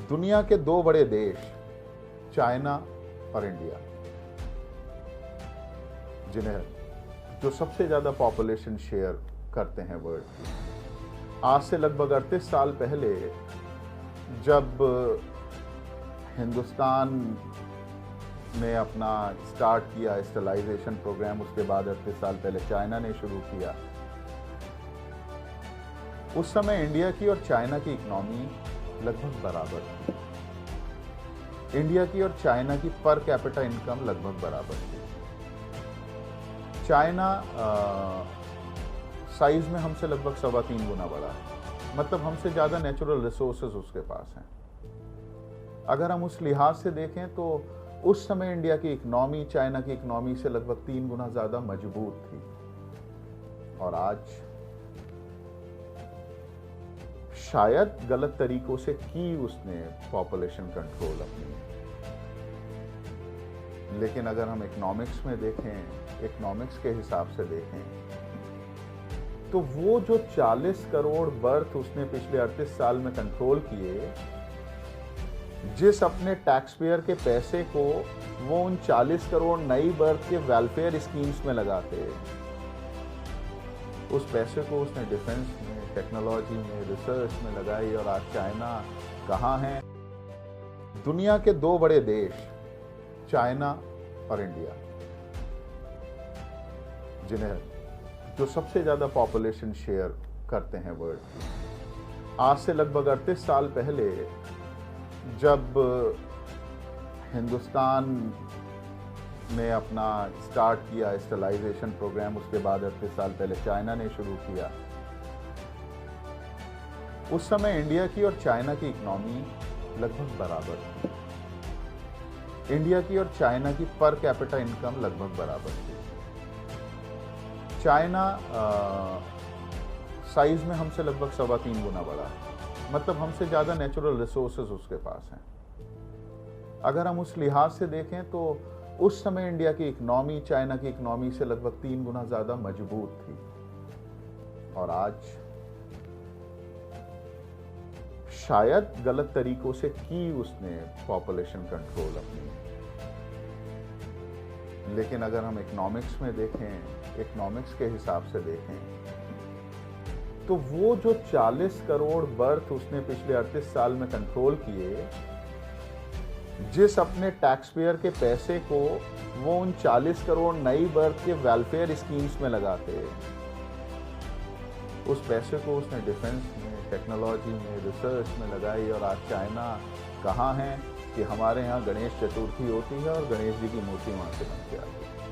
दुनिया के दो बड़े देश चाइना और इंडिया, जिन्हें जो सबसे ज्यादा पॉपुलेशन शेयर करते हैं वर्ल्ड की, आज से लगभग 38 साल पहले जब हिंदुस्तान ने अपना स्टार्ट किया स्टरलाइजेशन प्रोग्राम, उसके बाद 38 साल पहले चाइना ने शुरू किया। उस समय इंडिया की और चाइना की इकोनॉमी लगभग बराबर थी। इंडिया की और चाइना की पर कैपिटा इनकम लगभग बराबर थी। चाइना साइज में हमसे लगभग 3.25 गुना बड़ा है, मतलब हमसे ज्यादा नेचुरल रिसोर्सेज उसके पास हैं। अगर हम उस लिहाज से देखें तो उस समय इंडिया की इकोनॉमी चाइना की इकोनॉमी से लगभग 3 गुना ज्यादा मजबूत थी। और आज शायद गलत तरीकों से की उसने पॉपुलेशन कंट्रोल अपनी, लेकिन अगर हम इकोनॉमिक्स में देखें, इकोनॉमिक्स के हिसाब से देखें, तो वो जो 40 करोड़ बर्थ उसने पिछले 38 साल में कंट्रोल किए, जिस अपने टैक्स पेयर के पैसे को वो उन 40 करोड़ नई बर्थ के वेलफेयर स्कीम्स में लगाते, उस पैसे को उसने डिफेंस में, टेक्नोलॉजी में, रिसर्च में लगाई। और आज चाइना कहाँ है? दुनिया के दो बड़े देश चाइना और इंडिया, जिन्हें जो सबसे ज्यादा पॉपुलेशन शेयर करते हैं वर्ल्ड की, आज से लगभग 38 साल पहले जब हिंदुस्तान ने अपना स्टार्ट किया स्टरलाइजेशन प्रोग्राम, उसके बाद 38 साल पहले चाइना ने शुरू किया। उस समय इंडिया की और चाइना की इकोनॉमी लगभग बराबर थी। इंडिया की और चाइना की पर कैपिटा इनकम लगभग बराबर थी। चाइना साइज में हमसे लगभग 3.25 गुना बड़ा है, मतलब हमसे ज्यादा नेचुरल रिसोर्सेज उसके पास हैं। अगर हम उस लिहाज से देखें तो उस समय इंडिया की इकोनॉमी चाइना की इकोनॉमी से लगभग 3 गुना ज्यादा मजबूत थी। और आज शायद गलत तरीकों से की उसने पॉपुलेशन कंट्रोल अपनी, लेकिन अगर हम इकोनॉमिक्स में देखें, इकोनॉमिक्स के हिसाब से देखें, तो वो जो 40 करोड़ बर्थ उसने पिछले 38 साल में कंट्रोल किए, जिस अपने टैक्स पेयर के पैसे को वो उन 40 करोड़ नई बर्थ के वेलफेयर स्कीम्स में लगाते, उस पैसे को उसने डिफेंस में, टेक्नोलॉजी में, रिसर्च में लगाई। और आज चाइना कहाँ है कि हमारे यहाँ गणेश चतुर्थी होती है और गणेश जी की मूर्ति वहाँ से बन के आती है।